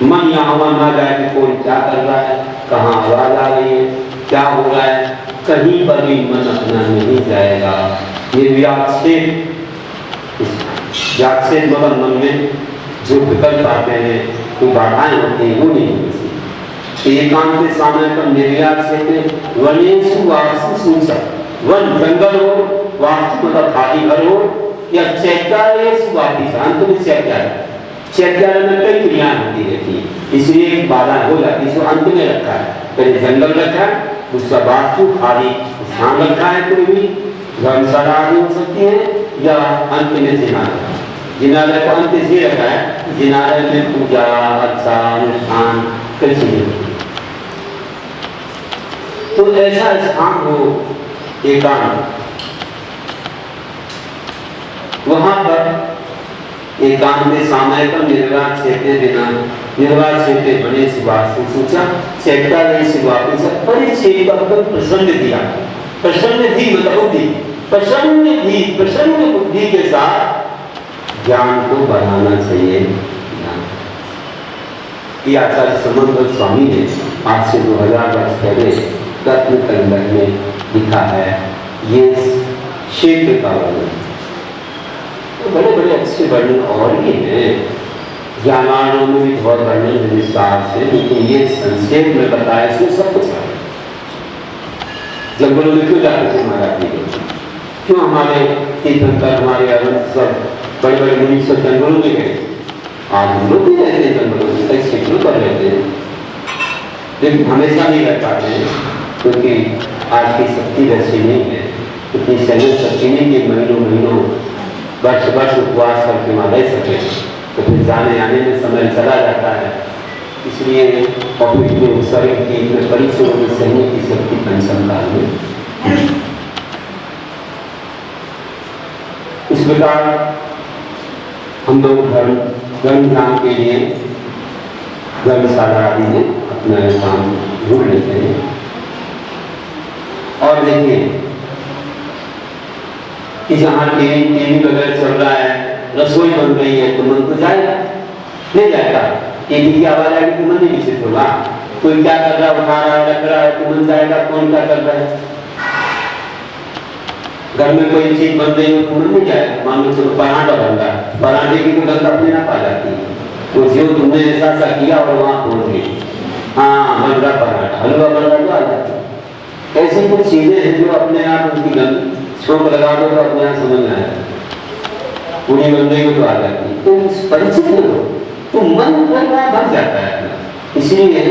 मन यहाँ वहां ना जाए कि कौन क्या कर रहा है, कहाँ आवाज आ रही है, क्या हो रहा है, कहीं पर भी मन अपना नहीं जाएगा। ये व्याक्षेप जागृत मतलब मन में जो विकल्प आते हैं, जो बाधाएं होती हैं, वो नहीं होती। एकांत समय पर निर्यात से वनेषु वास्तु सूचा, वन जंगल हो, वास्तु मतलब खाली घर हो, या चैत्यालयेषु वाटिका, अंत में चैत्यालय। चैत्यालय में कई क्रियाएं होती रहती है, इसलिए एक बाधा हो जाती है, इसको अंत में रखा है। पहले जंगल रखा है, उसका वास्तु खाली स्थान रखा है, कोई भी धर्मशाला आदि हो सकती है, या अंत में जिनालय। जिनालय को अंत इसलिए रखा है, जिनालय में पूजा अर्चा अनुष्ठान कई चीजें होती है। तो ऐसा स्थान हो एकांत, वहां पर एकांत समय पर निर्वात क्षेत्र बिना निर्वात क्षेत्र बने शिवास सूचा चैत्यालय शिवापी से परिचय पर प्रसन्न दिया। प्रसन्न थी मतलब बुद्धि, प्रसन्न बुद्धि के साथ ज्ञान को बढ़ाना चाहिए। ये आचार्य समंत स्वामी ने आज से 2000 वर्ष पहले रत्न कलंदर में लिखा है। ये क्षेत्र का वर्णन, तो बड़े बड़े अच्छे वर्णन और भी हैं, ज्ञानार्णव में भी बहुत वर्णन विस्तार से, लेकिन ये संक्षेप में बताया इसमें सब कुछ है। जंगलों में क्यों जाते थे महाराज जी, क्यों हमारे तीर्थंकर हमारे अरुण सब बड़े बड़े मुनि सब जंगलों में गए? आज हम लोग भी रहते हैं जंगलों में, कई क्षेत्रों पर रहते हैं, लेकिन हमेशा नहीं रह पाते हैं, क्योंकि आज की शक्ति वैसी नहीं है, इतनी शरीर शक्ति नहीं कि महीनों वर्ष उपवास करके वहाँ रह सके, तो फिर जाने आने में समय चला जाता है। इसलिए ऑफिस में शरीर की परीक्षों में सहने की शक्ति पेंशन काल में। इस प्रकार हम लोग धर्म ज्ञान के लिए धर्मशाला आदि में अपना काम ढूंढ लेते हैं। और देखिए कि जहाँ टीवी वगैरह चल रहा है, रसोई बन रही है, तो मन तो जाएगा नहीं जाएगा? टीवी की आवाज आएगी तो मन नहीं विचलित होगा। कोई क्या कर रहा है, उठा रहा है, रख रहा है, तो मन जाएगा कौन क्या कर रहा है। घर में कोई चीज बन रही हो तो मन नहीं जाएगा। मान लो चलो पराठा बन रहा है, पराठे की तो गंध अपने आप आ जाती है, तो जो तुमने ऐसा सा किया और वहां पहुंच गई, हाँ बन रहा पराठा, हलवा बन रहा तो आ जाता है। ऐसी कुछ चीजें हैं जो अपने आप उनकी गंध छोंक लगा दो तो अपने आप समझ में आएगा, पूरी बन रही हो तो आ जाती है। तो परिचित हो तो मन भर जाता है। इसलिए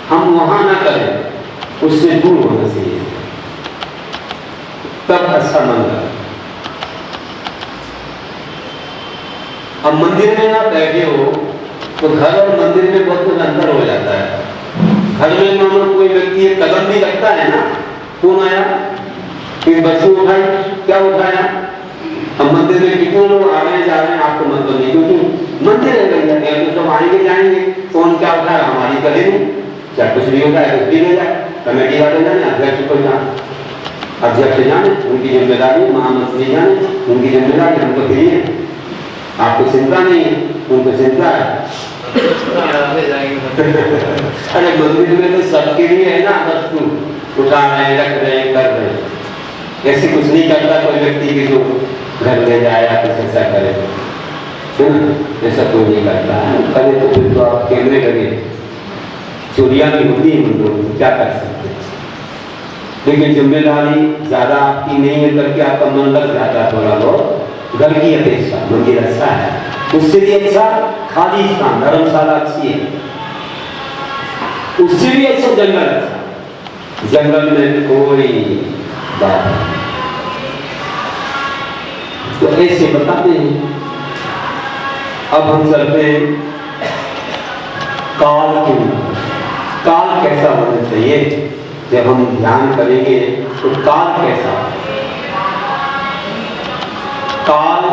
हम वहां ना करें, उससे दूर होना चाहिए, तब अच्छा मन लगा। अब मंदिर में ना बैठे हो तो घर और मंदिर में बहुत कुछ अंतर हो जाता है। घर में मानो कोई व्यक्ति एक कदम भी रखता है ना, कौन आया, फिर वस्तु उठाई, क्या उठाया। अब मंदिर में कितने लोग आ रहे हैं जा रहे हैं, आपको मतलब नहीं, क्योंकि मंदिर है, तो सब आएंगे जाएंगे, कौन क्या उठाया हमारी कदे नहीं, चाहे कुछ भी होता है कुछ भी ले जाए, कमेटी वाले जाने, अध्यक्ष को जाने, अध्यक्ष जाने, उनकी जिम्मेदारी, महामंत्री जाने, उनकी जिम्मेदारी, हमको फ्री है, आपको चिंता नहीं है, उनको चिंता है। अरे मंदिर में तो सबके लिए है ना, वस्तु उठा रहे, रख रहे, कर रहे, ऐसे कुछ नहीं करता कोई व्यक्ति की जो घर ले जाए या कुछ ऐसा करे, ऐसा कोई नहीं करता है। करे तो फिर तो आप कैमरे लगे, चोरियां भी होती है, लोग क्या कर सकते हैं। लेकिन जिम्मेदारी ज्यादा आपकी नहीं है करके आपका मन लग जाता है थोड़ा बहुत। घर की अपेक्षा मंदिर अच्छा है, उससे भी अच्छा खाली स्थान धर्मशाला अच्छी है, उससे भी अच्छा जंगल अच्छा। जंगल में कोई बात नहीं, तो ऐसे बताते हैं। अब हम चलते हैं काल के, काल कैसा होना चाहिए जब हम ध्यान करेंगे, तो काल कैसा। काल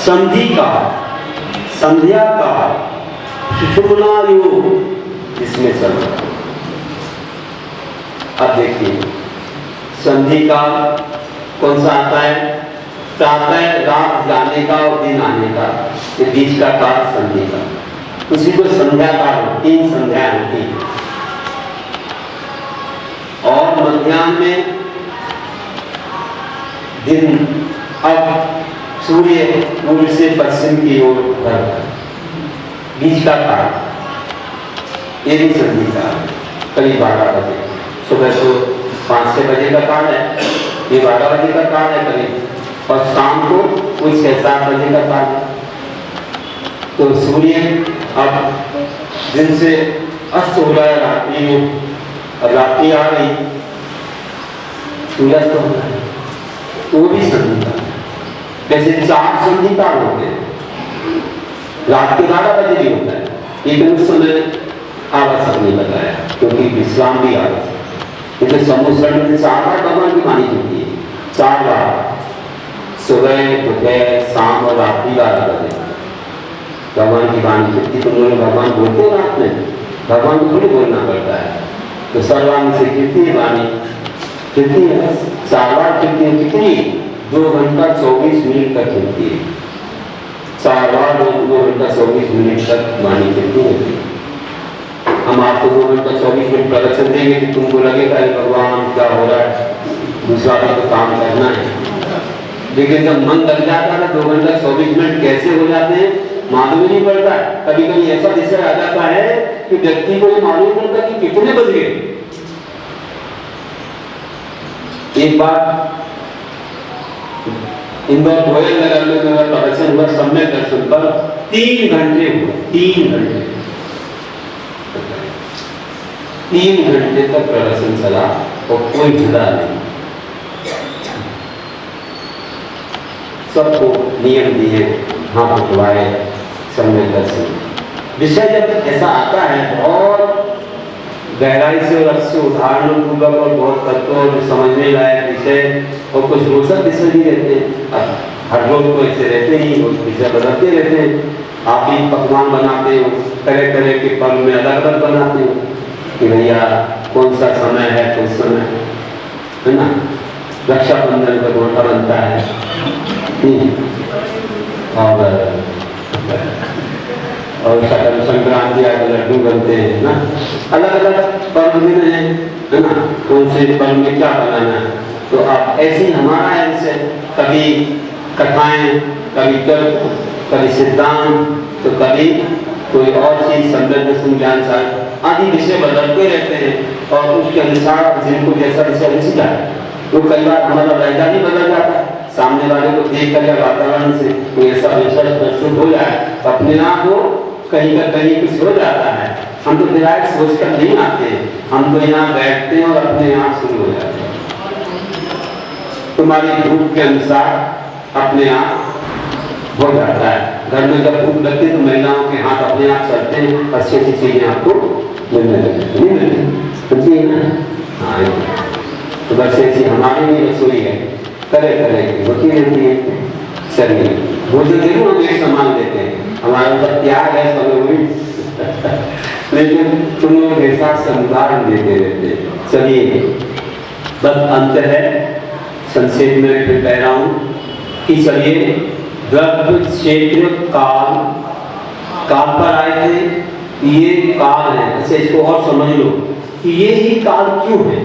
संधि काल, संध्या काल, सुषुम्ना योग इसमें चल रहा है। अब देखिए संधि काल कौन सा आता है, प्रातः रात जाने का और दिन आने का, ये बीच का काल संधि का, उसी को संध्या काल, 3 संध्या होती है। और मध्याह्न में दिन, अब सूर्य पूर्व से पश्चिम की ओर बढ़ता है, बीच का काल, ये भी संधि काल, करीब 12 बजे। सुबह को 5-6 बजे का काल है, ये 12 बजे का काल है करीब, और शाम को कुछ 6-7 बजे का काल है। तो सूर्य अब दिन से अस्त हो रहा है, रात्रि में, और रात्रि आ गई, सूर्यास्त हो रहा है, वो भी संधि काल। जैसे 4 संधि काल होते हैं, रात के 12 बजे भी होता है, लेकिन उस समय आवश्यक नहीं बताया, क्योंकि विश्राम भी आवश्यक। क्योंकि समुद्र में 4 बार भगवान की वाणी होती है, 4 बार, सुबह, दोपहर, शाम और रात्रि 12 बजे भगवान की वाणी होती। तो उन्होंने भगवान बोलते हैं रात में, भगवान को थोड़ी बोलना पड़ता है। तो सर्वांग से कितनी वाणी, कितनी है, 4 बार कितनी 2 घंटा 24 मिनट तक चलती है, 4 बार 2 घंटा 24 मिनट तक वाणी कितनी होती है। हम आपको 2 घंटा 24 मिनट प्रवचन देंगे कि तुमको लगेगा भगवान क्या हो रहा है, दूसरा भी तो काम करना है। लेकिन जब मन लग जाता है 2 घंटा 24 मिनट कैसे हो जाते हैं मालूम ही नहीं पड़ता। कभी कभी ऐसा विषय आ जाता है कि व्यक्ति को ये मालूम नहीं पड़ता कि कितने बज गए। एक बार इंदौर गोयल नगर में मेरा प्रवचन हुआ, सम्यक दर्शन पर 3 घंटे हुए, 3 घंटे 3 घंटे तक प्रवचन चला और कोई जुड़ा नहीं। सबको नियम दिए, हाथ उठवाए, सम्यक दर्शन। विषय जब ऐसा आता है बहुत गहराई से और अच्छे उदाहरणों पूर्वक और बहुत तत्व और समझने लायक विषय, और कुछ रोचक विषय भी रहते हैं। हर लोग तो ऐसे रहते ही, उस विषय बदलते रहते हैं। आप भी पकवान बनाते हो, तरह तरह के पर्व में अलग अलग बनाते हो कि भैया कौन सा समय है, कौन समय है ना। रक्षाबंधन का गोटा बनता है, और शकल संक्रांति आदि लड्डू बनते हैं ना। अलग अलग पर्व दिन है ना, कौन से पर्व में क्या बनाना है। तो आप ऐसे ही हमारा है, जैसे कभी कथाएं, कभी तर्क, कभी सिद्धांत, तो कभी कोई और चीज, संवेदनशील ज्ञान आदि विषय बदलते रहते हैं। और उसके अनुसार जिनको जैसा विषय रुचि है, वो कई बार हमारा लहजा ही बदल जाता है। सामने वाले को देख कर या वातावरण से कोई ऐसा विषय प्रस्तुत हो जाए तो अपने आप वो कहीं का कहीं कुछ हो जाता है। हम तो डायरेक्ट सोच कर नहीं आते, हम तो यहाँ बैठते हैं और अपने आप शुरू हो जाते हैं। तुम्हारी भूख के अनुसार अपने आप हो जाता है। घर में जब भूख लगती है तो महिलाओं के हाथ अपने आप चलते हैं, अच्छी अच्छी चीजें आपको मिलने लगती नहीं मिलती है ना। हाँ, तो बस ऐसी हमारी भी रसोई है, तरह तरह की होती रहती है। चलिए भोजन जरूर हम एक सामान देते हैं, हमारे ऊपर त्याग है समझ लेकिन तुम लोग ऐसा संदान देते रहते हैं। चलिए बस अंत है, संक्षेप में फिर कह रहा हूँ कि चलिए द्रव्य क्षेत्र काल पर आए थे। ये काल है, अच्छा इसको और समझ लो कि ये ही काल क्यों है।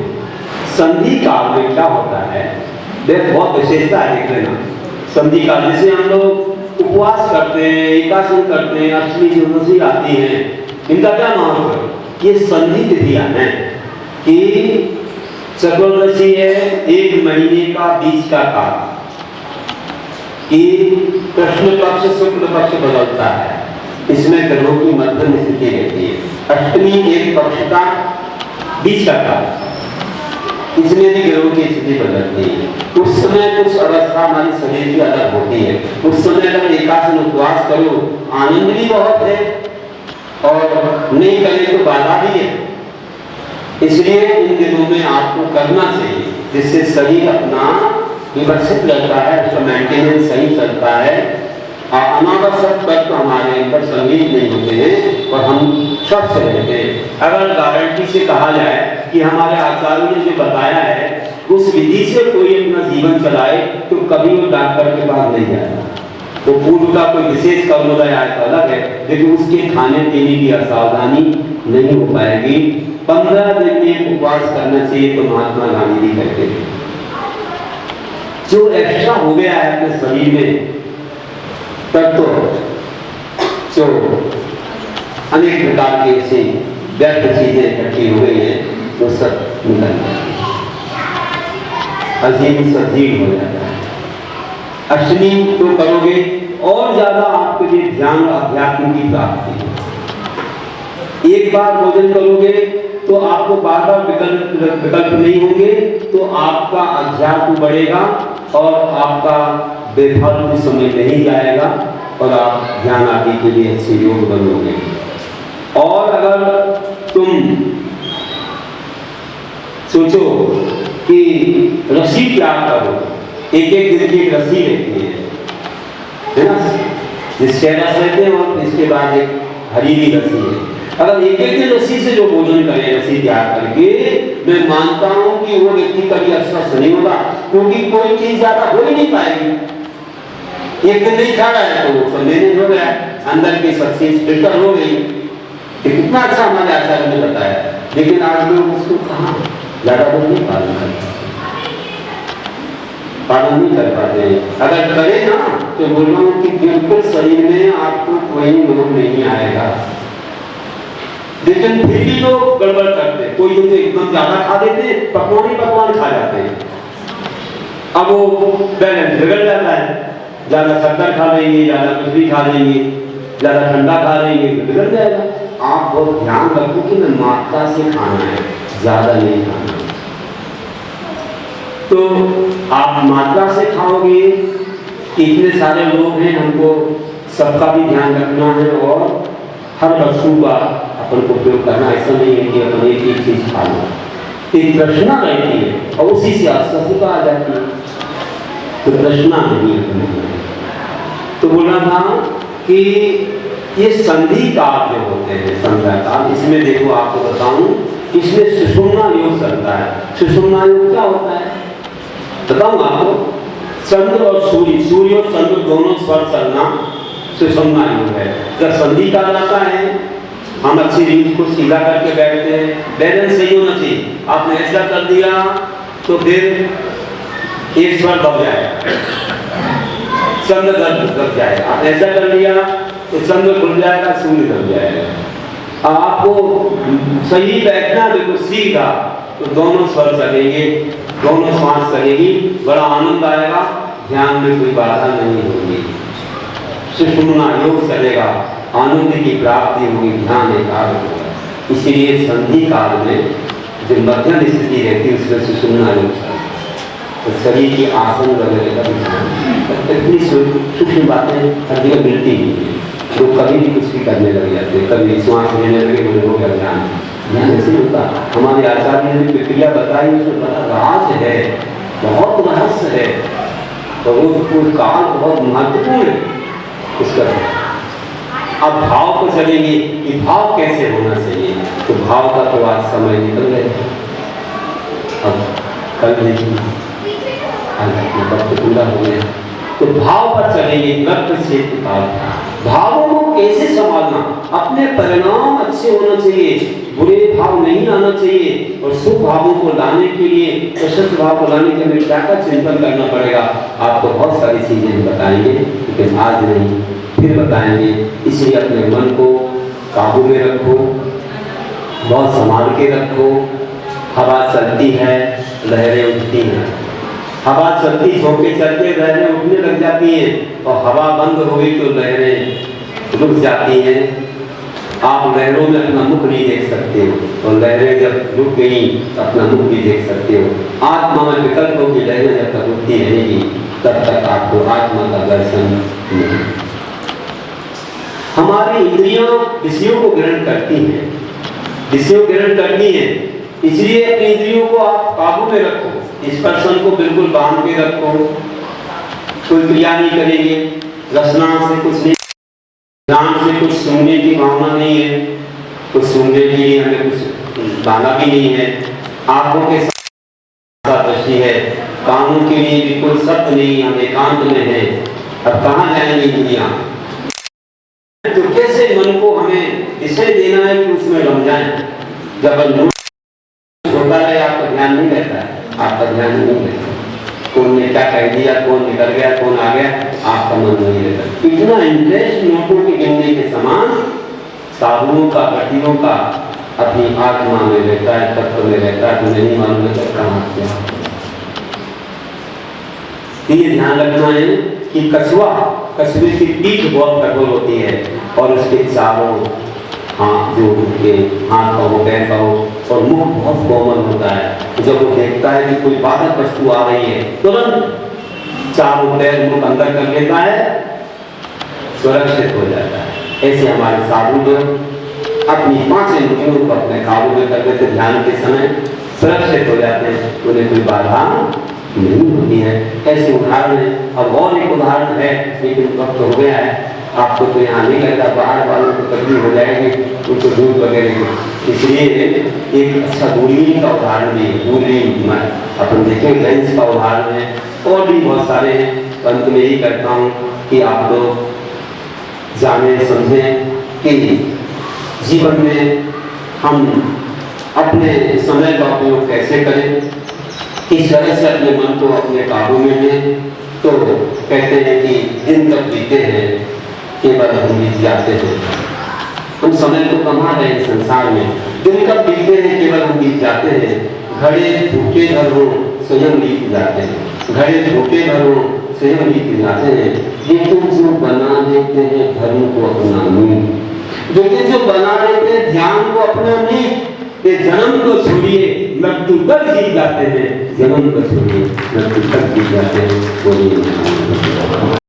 संधि काल में क्या होता है, देख बहुत विशेषता है, देख लेना। संधि काल जैसे हम लोग उपवास करते हैं, एकादशी करते हैं, अष्टमी चतुर्दशी आती है, इनका क्या महत्व है। ये संधि तिथियां हैं कि चतुर्दशी है 1 महीने का बीच का काल, कि कृष्ण पक्ष शुक्ल पक्ष बदलता है, इसमें ग्रहों की मध्यम स्थिति रहती है। अष्टमी एक पक्ष का बीच का काल, इसमें भी ग्रहों की स्थिति बदलती है। उस समय कुछ अवस्था हमारी शरीर की अलग होती है। उस समय अगर एकादशी उपवास करो आनंद भी बहुत है, और नहीं करें तो बाधा भी है। इसलिए इन दिनों में आपको करना चाहिए, जिससे शरीर अपना विकसित रहता है, उसका मेंटेनेंस सही चलता है। अनावश्यक तत्व हमारे अंदर संगीत नहीं होते हैं और हम स्वस्थ रहते हैं। अगर गारंटी से कहा जाए कि हमारे आचार्यों ने जो बताया है उस विधि से कोई अपना जीवन चलाए तो कभी वो डॉक्टर के पास नहीं जाएगा। तो पूर्व का कोई विशेष कर्मोदय आय तो अलग है, लेकिन उसके खाने पीने की असावधानी नहीं हो पाएगी। 15 दिन में उपवास करना चाहिए, तो महात्मा गांधी जी कहते हैं। जो एक्स्ट्रा हो गया है अपने शरीर में तब तो जो अनेक प्रकार के ऐसे व्यर्थ चीजें इकट्ठी हो गई हैं वो सब निकल जाती है, अजीब सजीव हो जाता है। अष्टमी तो करोगे और ज्यादा आपके लिए ध्यान अध्यात्म की प्राप्ति है। एक बार भोजन करोगे तो आपको बार बार विकल्प नहीं होंगे, तो आपका अध्यात्म बढ़ेगा और आपका बेफालतू समय नहीं जाएगा और आप ध्यान आदि के लिए अच्छे योग बनोगे। और अगर तुम सोचो कि रस्सी क्या करो, एक एक दिन की एक रस्सी रहती है ना, जिसके रस रहते हैं और इसके बाद एक हरीली रस्सी है। अगर एक एक दिन रस्सी से जो भोजन करे रस्सी त्याग करके, मैं मानता हूं कि वो व्यक्ति कभी अस्वस्थ नहीं होगा, क्योंकि कोई चीज ज्यादा हो ही नहीं पाएगी। एक दिन नहीं खा रहा है तो संदेह हो गया, अंदर की सब चीज फिल्टर हो गई। कितना अच्छा हमारे आचार्य ने बताया, लेकिन आज लोग उसको कहाँ ज्यादा तो नहीं पालन नहीं कर पाते हैं। अगर करें ना तो बोल रहा हूं कि बिल्कुल शरीर में आपको कोई रोग नहीं आएगा, लेकिन फिर भी लोग गड़बड़ करते हैं। कोई तो एकदम ज्यादा खा देते हैं, पकवान खा जाते हैं, अब वो बैलेंस बिगड़ जाता है। ज्यादा शक्कर खा लेंगे, ज्यादा कुछ भी खा लेंगे, ज्यादा ठंडा खा लेंगे तो बिगड़ जाएगा। आप बहुत ध्यान रखो कि मैं मात्रा से खाना है, ज्यादा नहीं खाना। तो आप मात्रा से खाओगे, इतने सारे लोग हैं, हमको सबका भी ध्यान रखना है और हर वस्तु का अपन को उपयोग करना। ऐसा नहीं है कि अपन एक ही चीज खा लो, एक तृष्णा रहती है और उसी से अस्वस्थता आ जाती है, तो तृष्णा नहीं है। तो बोलना था कि ये संधि काल जो होते हैं, संध्या काल, इसमें देखो आपको बताऊं, इसमें सुषुम्ना योग चलता है। सुषुम्ना योग क्या होता है बताऊं आपको? चंद्र और सूर्य और चंद्र दोनों स्वर चलना सुषुम्ना योग है। जब संधि काल आता है, हम अच्छी रीढ़ को सीधा करके बैठते हैं, बैलेंस सही होना चाहिए। आपने ऐसा कर दिया तो फिर एक स्वर दब जाएगा, चंद्र दब जाएगा। आपने ऐसा कर लिया तो चंद्र खुल जाएगा, सूर्य दब जाएगा। अब आपको सही बैठना बिल्कुल सीधा, तो दोनों स्वर चलेंगे, दोनों श्वास चलेगी, बड़ा आनंद आएगा, ध्यान में कोई बाधा नहीं होगी। सुषुम्ना योग चलेगा, आनंद की प्राप्ति होगी, ध्यान एकाग्र होगा। इसीलिए संधि काल में जो मध्यम स्थिति रहती है उसमें सुषुम्ना योग चलता है। तो शरीर की आसन वगैरह का ध्यान, इतनी सूक्ष्म बातें हर जगह मिलती नहीं है। लोग कभी भी कुछ भी करने लग जाते हैं, कभी श्वास लेने लगे बोले हो गया ध्यान। ध्यान ऐसे होता। हमारे आचार्य ने प्रक्रिया बताई, उसमें बड़ा राज है, बहुत रहस्य है, तो वो काल बहुत महत्वपूर्ण है उसका। अब भाव को चलेंगे कि भाव कैसे होना चाहिए, तो भाव का तो आज समय निकल गया। अब कल देखिए वक्त पूरा हो गया, तो भाव पर चलेंगे। गर्भ से भावों को कैसे संभालना, अपने परिणाम अच्छे होना चाहिए, बुरे भाव नहीं आना चाहिए, और शुभ भावों को लाने के लिए, प्रशस्त भाव को लाने के लिए क्या क्या चिंतन करना पड़ेगा। आपको बहुत सारी चीजें बताएंगे, लेकिन आज नहीं, फिर बताएंगे। इसलिए अपने मन को काबू में रखो, बहुत संभाल के रखो। हवा चलती है, लहरें उठती हैं, हवा चलती झोंके चलते लहरें उठने लग जाती हैं, और हवा बंद हो गई तो लहरें रुक जाती हैं। आप लहरों में अपना मुख नहीं देख सकते हो, और लहरें जब रुक गई तो अपना मुख भी देख सकते हो। आत्मा में विकल्प हो कि लहरें जब तक रुकती रहेगी तब तक आपको आत्मा का दर्शन नहीं। हमारी इंद्रियां विषयों को ग्रहण करती हैं, विषयों ग्रहण करती हैं, इसलिए अपनी इंद्रियों को आप काबू में रखो। स्पर्शन को बिल्कुल बांध के रखो, कोई क्रिया नहीं करेंगे, रसना से कुछ नहीं, ध्यान से कुछ सुनने की भावना नहीं है, कुछ सुनने के लिए हमें कुछ गाना भी नहीं है, आंखों के साथ दृष्टि है, कानों के लिए भी कोई शब्द नहीं, हम एकांत में है। अब कहाँ जाएंगे दुनिया? तो कैसे मन को हमें विषय देना है कि उसमें रम जाए। जब होता है आपका ध्यान नहीं रहता है, आपका ध्यान नहीं रहता। कौन ने क्या कह दिया, कौन निकल गया, कौन आ गया, आपका मन नहीं रहता। इतना इंटरेस्ट नोटों के गिनने के समान साधुओं का, गतियों का अपनी आत्मा में रहता है, तत्व में रहता है। तुम्हें नहीं मालूम है कहाँ क्या। ये ध्यान रखना है कि कछुए की पीठ बहुत कठोर होती है और उसके चारों हाथ, जो उनके हाथ का हो, पैर का हो, और मुख बहुत कोमल होता है। जब वो देखता है कि कोई बाधक वस्तु आ रही है, तुरंत चारों पैर मुख अंदर कर लेता है, सुरक्षित हो जाता है। ऐसे हमारे साधु जो अपनी 5 इंद्रियों को अपने काबू में कर लेते, ध्यान के समय सुरक्षित हो जाते हैं, उन्हें कोई बाधा नहीं होती है। ऐसे उदाहरण है। अब और एक उदाहरण है, लेकिन वक्त हो गया है, आपको तो यहाँ नहीं लगता, बाहर वालों को तकलीफ हो जाएगी उनको दूध वगैरह की। इसलिए एक अच्छा दूरबीन का उदाहरण भी, दूरबीन अपन देखें, लेंस का उदाहरण है, और भी बहुत सारे हैं। अंत में यही करता हूँ कि आप लोग जाने समझें कि जीवन में हम अपने समय का उपयोग कैसे करें, किस तरह से अपने मन को अपने काबू में लें। तो कहते हैं कि दिन तक बीते हैं, केवल हम बीत जाते हैं। हम समय को कमा रहे हैं संसार में, दिन कब बीते हैं, केवल हम बीत जाते हैं। घड़े भूखे घर हो, स्वयं बीत जाते हैं। घड़े भूखे घर हो, स्वयं बीत जाते हैं। लेकिन जो बना देते हैं धर्म को अपना नहीं, जो बना देते हैं ध्यान को अपना नहीं, ये जन्म को छोड़िए मृत्यु तक जी जाते हैं, जन्म को छोड़िए मृत्यु तक जी जाते हैं।